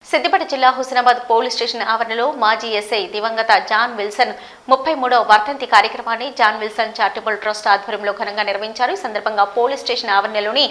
సిద్దిపేట జిల్లా Husnabad police station ఆవరణలో మాజీ ఎస్ఐ దివంగత జాన్ విల్సన్ 33వ వర్ధంతి కార్యక్రమాన్ని జాన్ విల్సన్ చారిటబుల్ ట్రస్ట్ ఆధ్వర్యంలో ఘనంగా నిర్వహించారు. ఈ సందర్భంగా పోలీస్ స్టేషన్ ఆవరణలోని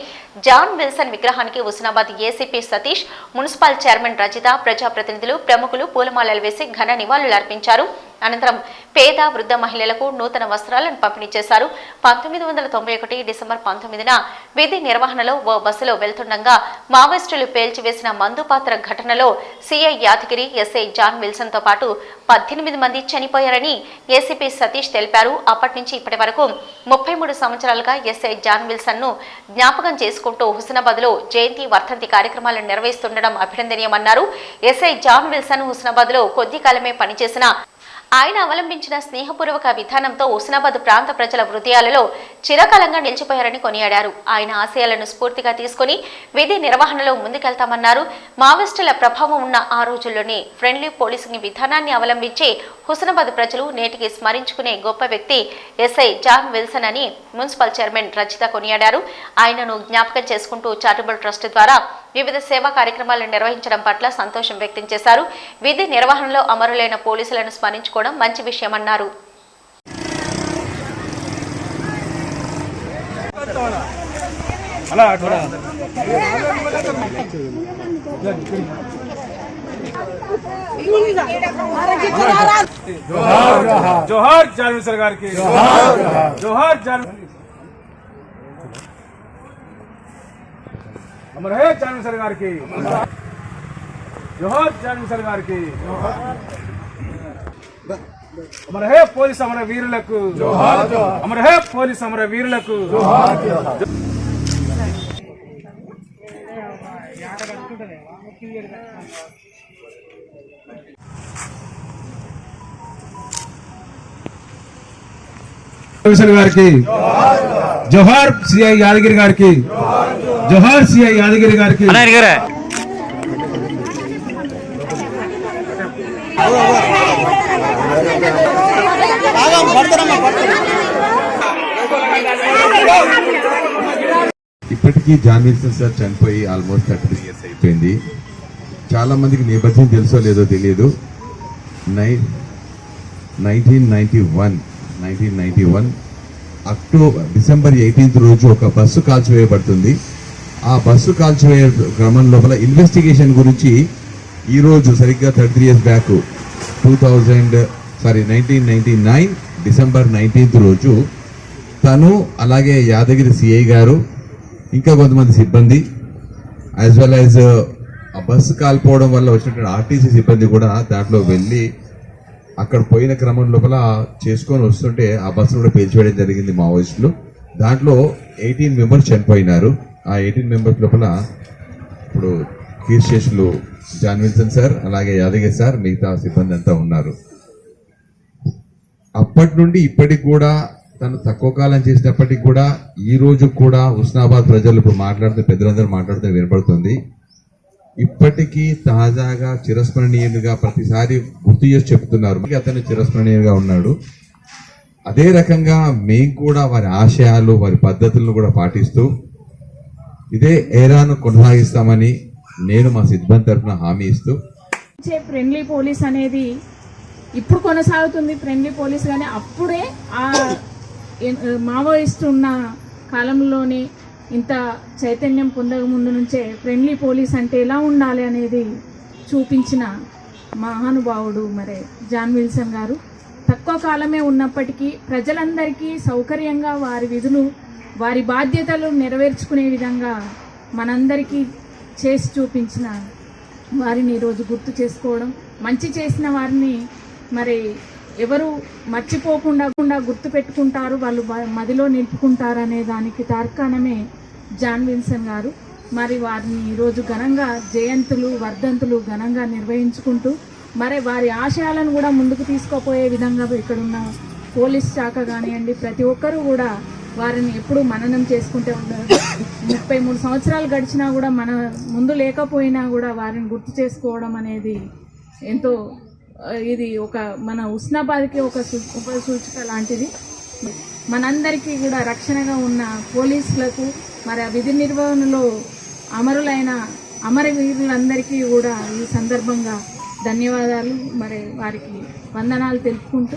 జాన్ విల్సన్ విగ్రహానికి Husnabad ACP Satish, municipal chairman Rajitha, ప్రజాప్రతినిధులు, ప్రముఖులు పూలమాలలు వేసి ఘన నివాళులర్పించారు. అనంతరం పేద వృద్ధ మహిళలకు నూతన వస్త్రాలను పంపిణీ చేశారు. 1991 డిసెంబర్ 19న విధి నిర్వహణలో ఓ బస్సులో వెళ్తుండగా మావోయిస్టులు పేల్చివేసిన మందుపాత్ర ఘటనలో CI Yadagiri, SI John Wilson తో పాటు 18 మంది చనిపోయారని ఏసీపీ సతీష్ తెలిపారు. అప్పటి నుంచి ఇప్పటి వరకు 33 సంవత్సరాలుగా ఎస్ఐ జాన్ విల్సన్ ను జ్ఞాపకం చేసుకుంటూ హుస్నాబాద్ లో జయంతి వర్ధంతి కార్యక్రమాలను నిర్వహిస్తుండడం అభినందనీయమన్నారు. ఎస్ఐ జాన్ విల్సన్ హుస్నాబాద్ లో కొద్ది కాలమే పనిచేసిన ఆయన అవలంబించిన స్నేహపూర్వక విధానంతో హుస్నాబాద్ ప్రాంత ప్రజల హృదయాలలో చిరకాలంగా నిలిచిపోయారని కొనియాడారు. ఆయన ఆశయాలను స్ఫూర్తిగా తీసుకుని విధి నిర్వహణలో ముందుకెళ్తామన్నారు. మావోయిస్టుల ప్రభావం ఉన్న ఆ రోజుల్లోనే ఫ్రెండ్లీ పోలీసింగ్ విధానాన్ని అవలంబించి హుస్నాబాద్ ప్రజలు నేటికి స్మరించుకునే గొప్ప వ్యక్తి ఎస్ఐ జాన్ విల్సన్ అని మున్సిపల్ చైర్మన్ రజిత కొనియాడారు. ఆయనను జ్ఞాపకం చేసుకుంటూ చారిటబుల్ ట్రస్ట్ ద్వారా వివిధ సేవా కార్యక్రమాలను నిర్వహించడం పట్ల సంతోషం వ్యక్తం చేశారు. విధి నిర్వహణలో అమరులైన పోలీసులను స్మరించుకోవడం మంచి విషయమన్నారు. జోహార్ జాన్ విల్సన్ గారికి, జోహార్ జాన్ అమర్ హే జాన్ విల్సన్ గారికి, జోహార్ జాన్ విల్సన్ గారికి, అమర్ హే పోలీస్ అమర వీరులకు, అమర్ హే పోలీస్ అమర వీరులకు. గారికి జోహార్, సిఐ యాదగిరి గారికి జోహార్, సిఐ యాదగిరి గారికి. ఇప్పటికీ జాన్ విల్సన్ సార్ చనిపోయి ఆల్మోస్ట్ 33 years అయిపోయింది. చాలా మందికి నేపథ్యం తెలుసో లేదో తెలియదు. 1991 డిసెంబర్ 18 రోజు ఒక బస్సు కాల్చివేయబడుతుంది. ఆ బస్సు కాల్చివేయ క్రమం లోపల ఇన్వెస్టిగేషన్ గురించి ఈరోజు సరిగ్గా 33 years బ్యాక్ 1999 డిసెంబర్ 19th రోజు తను, అలాగే యాదగిరి సిఐ గారు, ఇంకా కొంతమంది సిబ్బంది, యాజ్ వెల్ యాజ్ ఆ బస్సు కాల్పోవడం వల్ల వచ్చినటువంటి ఆర్టీసీ సిబ్బంది కూడా దాంట్లో వెళ్ళి అక్కడ పోయిన క్రమం లోపల చేసుకొని వస్తుంటే ఆ బస్సును కూడా పేల్చివేయడం జరిగింది మావోయిస్టులు. దాంట్లో 18 members చనిపోయినారు. ఆ 18 members లోపల ఇప్పుడు కీర్ స్టేషన్లు జాన్ విల్సన్ సార్, అలాగే యాదగిరి సార్, మిగతా సిబ్బంది అంతా ఉన్నారు. అప్పటి నుండి ఇప్పటికి కూడా తను తక్కువ కాలం చేసినప్పటికీ కూడా ఈ రోజు కూడా హుస్నాబాద్ ప్రజలు ఇప్పుడు మాట్లాడుతూ, పెద్దలందరూ మాట్లాడుతూ వినపడుతుంది. ఇప్పటికీ తాజాగా చిరస్మరణీయునిగా ప్రతిసారి గుర్తు చేసి చెప్తున్నారు. అతను చిరస్మరణీయంగా ఉన్నాడు. అదే రకంగా మేము కూడా వారి ఆశయాలు, వారి పద్ధతులను కూడా పాటిస్తూ ఇదే ఏరాను కొనసాగిస్తామని నేను మా సిబ్బంది తరఫున హామీ ఇస్తూ, ఫ్రెండ్లీ పోలీస్ అనేది ఇప్పుడు కొనసాగుతుంది. ఫ్రెండ్లీ పోలీస్ కానీ అప్పుడే ఆ మావోయిస్ట్ ఉన్న కాలంలోనే ఇంత చైతన్యం పొందక ముందు నుంచే ఫ్రెండ్లీ పోలీస్ అంటే ఎలా ఉండాలి అనేది చూపించిన మహానుభావుడు మరి జాన్ విల్సన్ గారు. తక్కువ కాలమే ఉన్నప్పటికీ ప్రజలందరికీ సౌకర్యంగా వారి విధులు, వారి బాధ్యతలు నెరవేర్చుకునే విధంగా మనందరికీ చేసి చూపించిన వారిని ఈరోజు గుర్తు చేసుకోవడం, మంచి చేసిన వారిని మరి ఎవరు మర్చిపోకుండా గుర్తు పెట్టుకుంటారు, వాళ్ళు మదిలో నిలుపుకుంటారు అనే దానికి తార్కాణమే జాన్ విల్సన్ గారు. మరి వారిని ఈరోజు ఘనంగా జయంతులు, వర్ధంతులు ఘనంగా నిర్వహించుకుంటూ మరి వారి ఆశయాలను కూడా ముందుకు తీసుకుపోయే విధంగా ఇక్కడున్న పోలీస్ శాఖ కానివ్వండి, ప్రతి ఒక్కరూ కూడా వారిని ఎప్పుడూ మననం చేసుకుంటూ ఉన్నారు. 33 సంవత్సరాలు గడిచినా కూడా మన ముందు లేకపోయినా కూడా వారిని గుర్తు చేసుకోవడం అనేది ఎంతో, ఇది ఒక మన హుస్నాబాద్కి ఒక సూచిక లాంటిది. మనందరికీ కూడా రక్షణగా ఉన్న పోలీసులకు, మరి విధి నిర్వహణలో అమరులైన అమరవీరులందరికీ కూడా ఈ సందర్భంగా ధన్యవాదాలు మరి వారికి వందనాలు తెలుపుకుంటూ